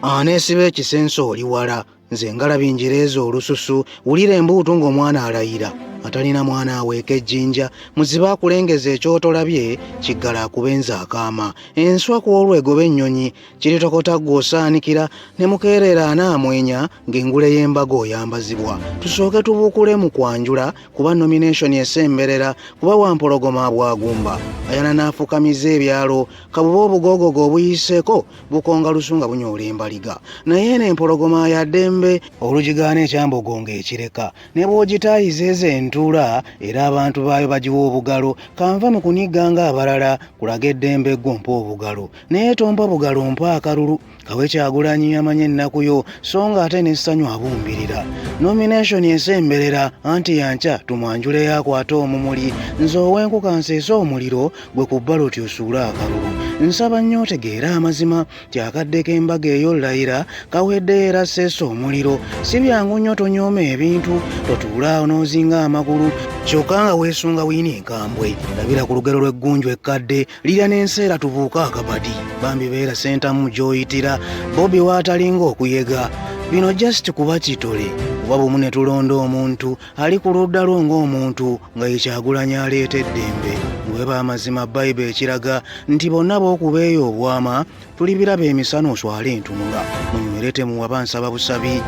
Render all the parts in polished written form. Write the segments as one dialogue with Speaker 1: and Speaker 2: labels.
Speaker 1: Aneesiba ekisenso oli wala, nze ngalabi njireza olususu, wulira embuutu ng'omwana alayira. Atalina mwana aweeka ejjinja, muzibe akulengeza ekyotolabye, kiggala akubenza akaama. Enswa ku olwegoba ennyonyi, kiritokota gw'osaanikira, ne mukeerera anaamwenya ng'engule y'embaga oyambazibwa. Tusooke tubuukule mu kwanjula, kuba nomination esemberera, kuba wampologoma bwagumba. Ayana n'afukamiza ebyalo, kabuba obugogogo obuyiseeko, bukonga lusunga bunyoola embaliga. Naye n'empologoma ya ddembe, olugigaana ekyambogo ng'ekireka, ne bw'ogitaayizeeza entuula era abantu baayo bagiwa obugalo. Kanva mu kunigga ng'abalala, kulaga eddembe eggompa obugalo. Naye tompa bugalo mpa akalulu, Kawe Kyagulanyi amanye ennaku yo, so ng'ate n'essanyu abumbirira. Nomination esemberera, anti yanca tumwanjule yakwata omumuli, nze ow'enkuka nseesa omuliro, gwe ku bbaloti osuule akalulu. Nsaba nnyo otegeera amazima, tyakaddeko embaga ey'olayira, kawedde era seesa omuliro. Si byangu nnyo tonyooma ebintu, totuulaawo n'ozinga amagulu, kyokka nga weesunga wiini enkambwe. Labira ku lugero lw'eggunju ekkadde, lirya n'enseera tubuuka akabadi. Bambi beera sentamu gy'oyitira, Bobi waatalinga okuyega. Bino just kuba kitole, kuba bumu ne tulonda omuntu ali ku ludda lwo ng'omuntu nga ye Kyagulanyi aleeta eddembe. Bweba amazima Bayibuli ekiraga nti bonna b'okuba eyo obwama, tulibiraba emisana oswale entunula. Munywere temuwa bansaba busabi.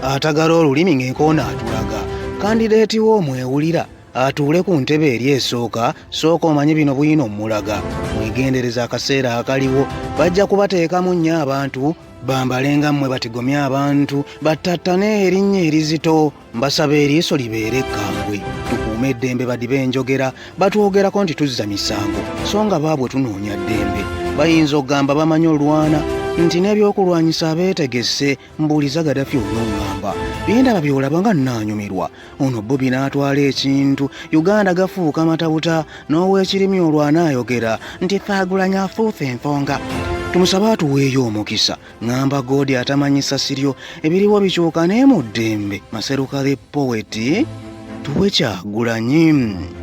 Speaker 1: Atagala olulimi ng'enkoona atulaga. Kandideeti w'omwewulira atuule ku ntebe eri esooka, sooka omanye bino buyino mmulaga. Mwegendereza akaseera akaliwo, bajja kubateekamu nnyo abantu, bambalenga mmwe batigomye abantu, battattane erinnya erizito. Mbasaba eriiso libeere ekkambwe. Tukuume eddembe badiba enjogera, batwogerako nti tuzza misango, so nga baabwe tunoonya ddembe. Bayinza okugamba bamanyi olwana, nti n'ebyokulwanyisa abeetegesse, mbuuliza Gaddafi onoŋŋamba. Byendaba byolaba nga nnaanyumirwa. Ono Bobi n'atwala ekintu, Uganda gafuuka matabuta, n'ow'ekirimi olwana ayogera nti Kyagulanyi afuufa ensonga. Tumusabe atuweeyo omukisa. Ngamba Godi atamanyisa siryo, ebiriwo bikyuka ne mu ddembe. Maseruka the poet, tuwe Kyagulanyi.